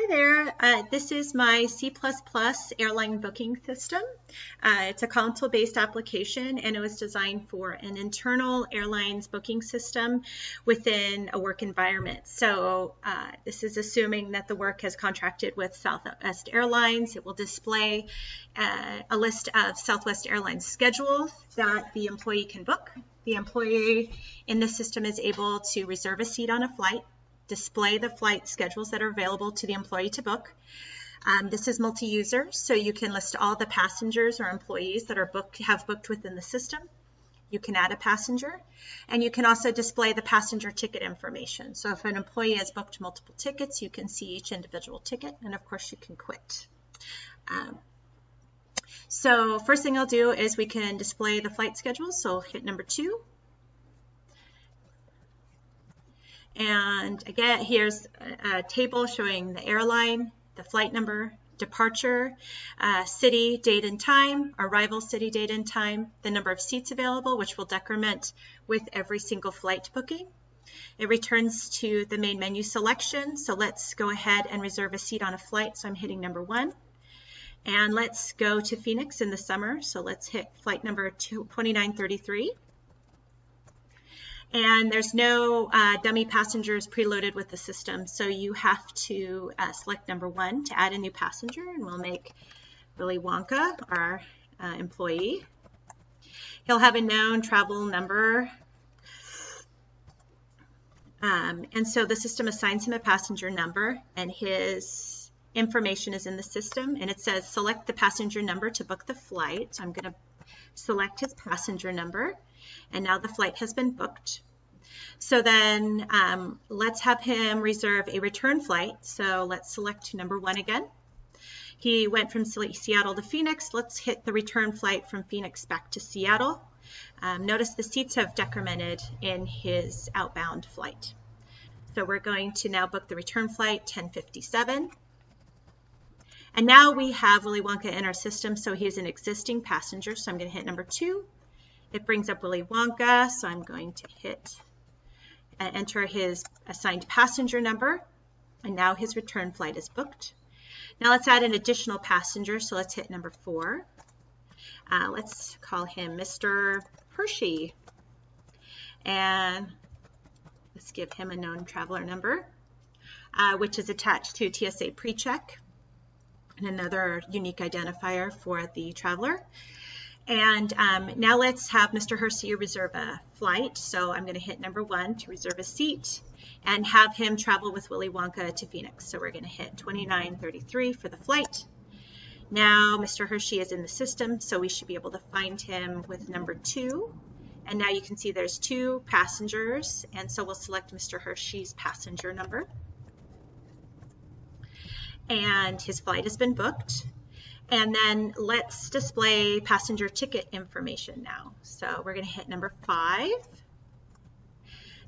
Hi there, this is my C++ airline booking system. It's a console-based application and it was designed for an internal airlines booking system within a work environment. So this is assuming that the work has contracted with Southwest Airlines. It will display a list of Southwest Airlines schedules that the employee can book. The employee in the system is able to reserve a seat on a flight, display the flight schedules that are available to the employee to book. This is multi-user, so you can list all the passengers or employees that are have booked within the system. You can add a passenger, and you can also display the passenger ticket information. So if an employee has booked multiple tickets, you can see each individual ticket, and of course you can quit. So first thing I'll do is we can display the flight schedule, so I'll hit number 2. And again, here's a table showing the airline, the flight number, departure, city, date and time, arrival city, date and time, the number of seats available, which will decrement with every single flight booking. It returns to the main menu selection. So let's go ahead and reserve a seat on a flight. So I'm hitting number 1. And let's go to Phoenix in the summer. So let's hit flight number 2933. And there's no dummy passengers preloaded with the system, so you have to select number 1 to add a new passenger, and we'll make Willy Wonka our employee. He'll have a known travel number, and so the system assigns him a passenger number, and his information is in the system, and it says select the passenger number to book the flight. So I'm going to select his passenger number, and now the flight has been booked. So then let's have him reserve a return flight. So let's select number 1 again. He went from Seattle to Phoenix. Let's hit the return flight from Phoenix back to Seattle. Notice the seats have decremented in his outbound flight. So we're going to now book the return flight 1057. And now we have Willy Wonka in our system, so he's an existing passenger. So I'm going to hit number 2. It brings up Willy Wonka, so I'm going to hit enter his assigned passenger number, and now his return flight is booked. Now let's add an additional passenger, so let's hit number 4. Let's call him Mr. Hershey, and let's give him a known traveler number, which is attached to TSA PreCheck, and another unique identifier for the traveler. And now let's have Mr. Hershey reserve a flight. So I'm going to hit number 1 to reserve a seat and have him travel with Willy Wonka to Phoenix. So we're going to hit 2933 for the flight. Now Mr. Hershey is in the system, so we should be able to find him with number 2. And now you can see there's 2 passengers, and so we'll select Mr. Hershey's passenger number. And his flight has been booked. And then let's display passenger ticket information now. So we're going to hit number 5.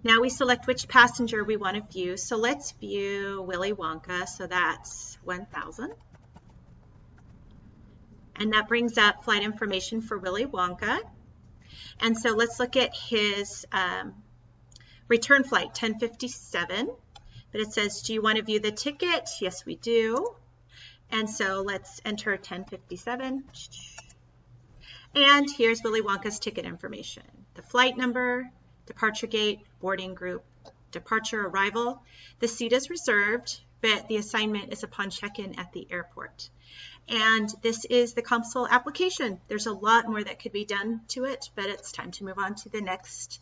Now we select which passenger we want to view. So let's view Willy Wonka. So that's 1000. And that brings up flight information for Willy Wonka. And so let's look at his return flight, 1057. But it says, do you want to view the ticket? Yes, we do. And so let's enter 1057. And here's Willy Wonka's ticket information. The flight number, departure gate, boarding group, departure arrival. The seat is reserved, but the assignment is upon check-in at the airport. And this is the console application. There's a lot more that could be done to it, but it's time to move on to the next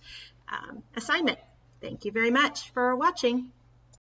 assignment. Thank you very much for watching.